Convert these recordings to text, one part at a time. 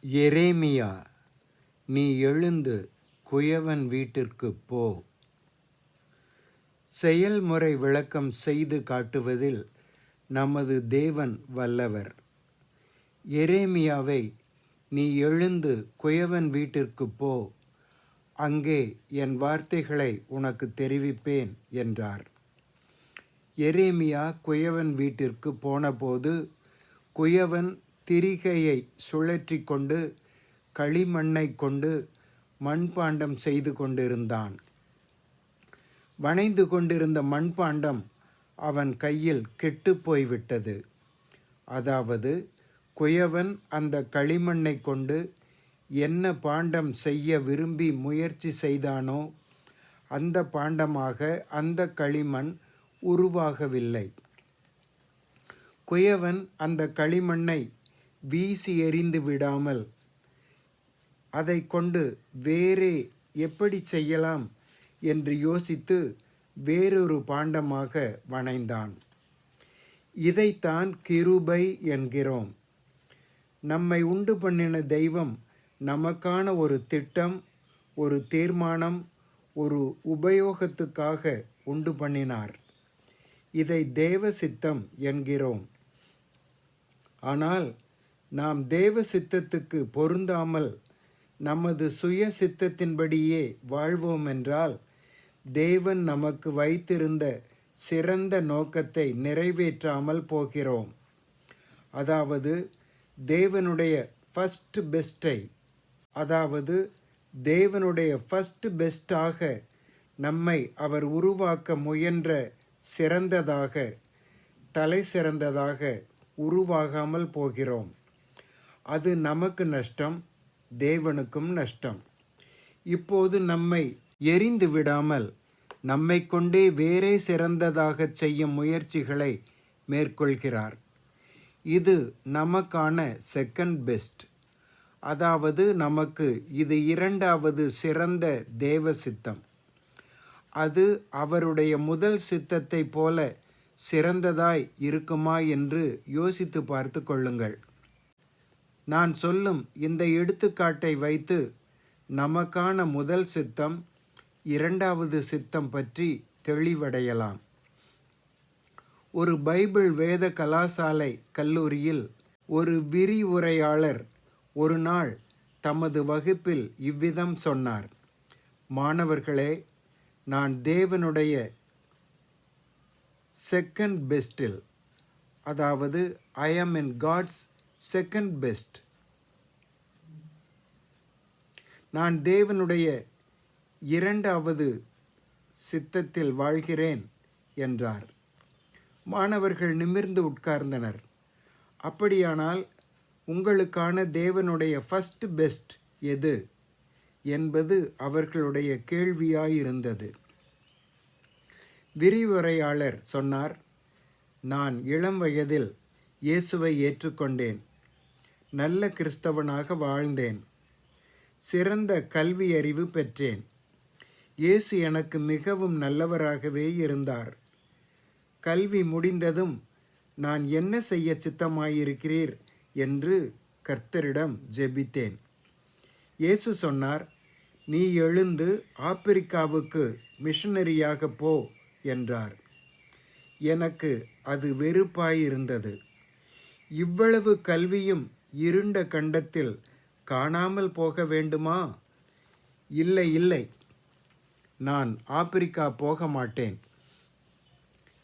எரேமியா, நீ எழுந்து குயவன் வீட்டிற்குப் போ. செயல்முறை விளக்கம் செய்து காட்டுவதில் நமது தேவன் வல்லவர். எரேமியாவை, நீ எழுந்து குயவன் வீட்டிற்குப் போ, அங்கே என் வார்த்தைகளை உனக்கு தெரிவிப்பேன் என்றார். எரேமியா குயவன் வீட்டிற்கு போனபோது குயவன் திரிகையை சுழற்றி கொண்டு களிமண்ணை கொண்டு மண்பாண்டம் செய்து கொண்டிருந்தான். வணைந்து கொண்டிருந்த மண்பாண்டம் அவன் கையில் கெட்டு போய்விட்டது. அதாவது குயவன் அந்த களிமண்ணை கொண்டு என்ன பாண்டம் செய்ய விரும்பி முயற்சி செய்தானோ அந்த பாண்டமாக அந்த களிமண் உருவாகவில்லை. குயவன் அந்த களிமண்ணை வீசி எறிந்து விடாமல் அதை கொண்டு வேறே எப்படி செய்யலாம் என்று யோசித்து வேறொரு பாண்டமாக வணைந்தான். இதைத்தான் கிருபை என்கிறோம். நம்மை உண்டு பண்ணின தெய்வம் நமக்கான ஒரு திட்டம், ஒரு தீர்மானம், ஒரு உபயோகத்துக்காக உண்டு பண்ணினார். இதை தேவ சித்தம் என்கிறோம். ஆனால் நாம் தேவ சித்தத்துக்கு பொருந்தாமல் நமது சுய சித்தத்தின்படியே வாழ்வோம் என்றால் தேவன் நமக்கு வைத்திருந்த சிறந்த நோக்கத்தை நிறைவேற்றாமல் போகிறோம். அதாவது தேவனுடைய ஃபர்ஸ்ட் பெஸ்டாக நம்மை அவர் உருவாக்க முயன்ற சிறந்ததாக, தலை சிறந்ததாக உருவாகாமல் போகிறோம். அது நமக்கு நஷ்டம், தேவனுக்கும் நஷ்டம். இப்போது நம்மை எரிந்து விடாமல் நம்மை கொண்டே வேறே சிறந்ததாக செய்யும் முயற்சிகளை மேற்கொள்கிறார். இது நமக்கான செகண்ட் பெஸ்ட். அதாவது நமக்கு இது இரண்டாவது சிறந்த தேவ சித்தம். அது அவருடைய முதல் சித்தத்தை போல சிறந்ததாய் இருக்குமா என்று யோசித்து பார்த்து கொள்ளுங்கள். நான் சொல்லும் இந்த எடுத்துக்காட்டை வைத்து நமக்கான முதல் சித்தம், இரண்டாவது சித்தம் பற்றி தெளிவடையலாம். ஒரு பைபிள் வேத கலாசாலை கல்லூரியில் ஒரு விரிவுரையாளர் ஒரு நாள் தமது வகுப்பில் இவ்விதம் சொன்னார்: மாணவர்களே, நான் தேவனுடைய செகண்ட் பெஸ்டில், அதாவது ஐ ஆம் இன் காட்ஸ் செகண்ட் பெஸ்ட், நான் தேவனுடைய இரண்டாவது சித்தத்தில் வாழ்கிறேன் என்றார். மாணவர்கள் நிமிர்ந்து உட்கார்ந்தனர். அப்படியானால் உங்களுக்கான தேவனுடைய ஃபர்ஸ்ட் பெஸ்ட் எது என்பது அவர்களுடைய கேள்வியாயிருந்தது. விரிவுரையாளர் சொன்னார்: நான் இளம் வயதில் இயேசுவை ஏற்றுக்கொண்டேன். நல்ல கிறிஸ்தவனாக வாழ்ந்தேன். சிறந்த கல்வி அறிவு பெற்றேன். இயேசு எனக்கு மிகவும் நல்லவராகவே இருந்தார். கல்வி முடிந்ததும் நான் என்ன செய்ய சித்தமாயிருக்கிறீர் என்று கர்த்தரிடம் ஜெபித்தேன். இயேசு சொன்னார்: நீ எழுந்து ஆப்பிரிக்காவுக்கு மிஷனரியாக போ என்றார். எனக்கு அது வெறுப்பாயிருந்தது. இவ்வளவு கல்வியும் இருண்ட கண்டத்தில் காணாமல் போக வேண்டுமா? இல்லை இல்லை, நான் ஆப்பிரிக்கா போக மாட்டேன்.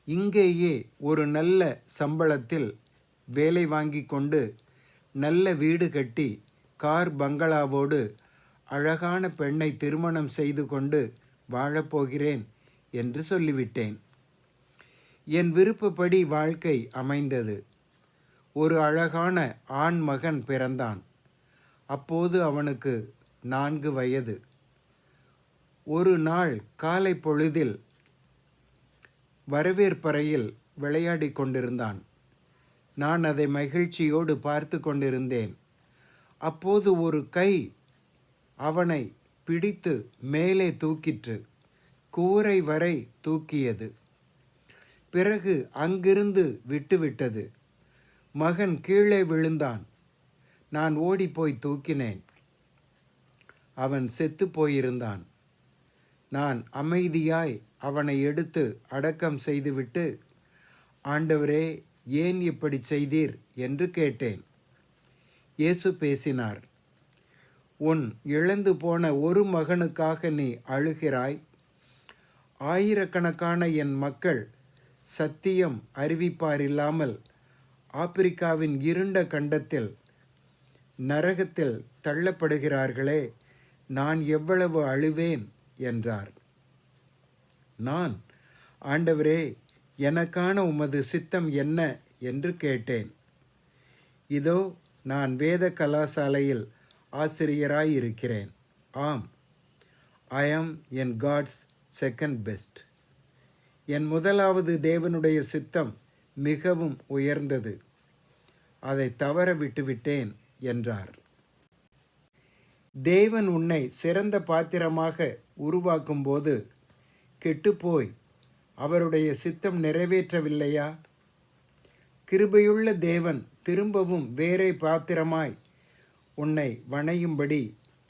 இங்கேயே ஒரு நல்ல சம்பளத்தில் வேலை வாங்கி கொண்டு நல்ல வீடு கட்டி கார் பங்களாவோடு அழகான பெண்ணை திருமணம் செய்து கொண்டு வாழப்போகிறேன் என்று சொல்லிவிட்டேன். என் விருப்பப்படி வாழ்க்கை அமைந்தது. ஒரு அழகான ஆண் மகன் பிறந்தான். அப்போது அவனுக்கு 4 வயது. ஒரு நாள் காலை பொழுதில் வரவேற்பறையில் விளையாடி கொண்டிருந்தான். நான் அதை மகிழ்ச்சியோடு பார்த்து கொண்டிருந்தேன். அப்போது ஒரு கை அவனை பிடித்து மேலே தூக்கிற்று. கூரை வரை தூக்கியது. பிறகு அங்கிருந்து விட்டுவிட்டது. மகன் கீழே விழுந்தான். நான் ஓடிப்போய் தூக்கினேன். அவன் செத்து போயிருந்தான். நான் அமைதியாய் அவனை எடுத்து அடக்கம் செய்துவிட்டு, ஆண்டவரே, ஏன் இப்படி செய்தீர் என்று கேட்டேன். இயேசு பேசினார். உன் இழந்து போன ஒரு மகனுக்காக நீ அழுகிறாய். ஆயிரக்கணக்கான என் மக்கள் சத்தியம் அறிவிப்பாரில்லாமல் ஆப்பிரிக்காவின் இருண்ட கண்டத்தில் நரகத்தில் தள்ளப்படுகிறார்களே, நான் எவ்வளவு அழுவேன் என்றார். நான், ஆண்டவரே, எனக்கான உமது சித்தம் என்ன என்று கேட்டேன். இதோ, நான் வேத கலாசாலையில் ஆசிரியராயிருக்கிறேன். ஆம், ஐ ஆம் என் காட்ஸ் செகண்ட் பெஸ்ட். என் முதலாவது தேவனுடைய சித்தம் மிகவும் உயர்ந்தது. அதை தவற விட்டுவிட்டேன் என்றார். தேவன் உன்னை சிறந்த பாத்திரமாக உருவாக்கும்போது கெட்டுப்போய் அவருடைய சித்தம் நிறைவேற்றவில்லையா? கிருபையுள்ள தேவன் திரும்பவும் வேறே பாத்திரமாய் உன்னை வணையும்படி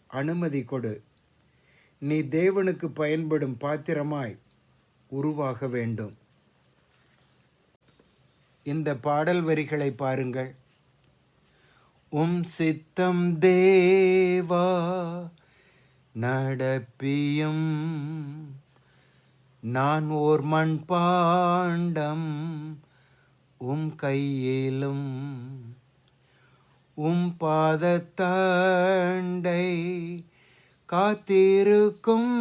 அனுமதி கொடு. நீ தேவனுக்கு பயன்படும் பாத்திரமாய் உருவாக வேண்டும். இந்த பாடல் வரிகளை பாருங்கள். உம் சித்தம் தேவா நடப்பியும், நான் ஓர் மண் பாண்டம் உம் கையிலும், உம் பாதத்தண்டை காத்திருக்கும்,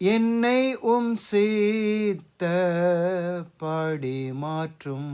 என்னை உம் சித்த பாடி மாற்றும்.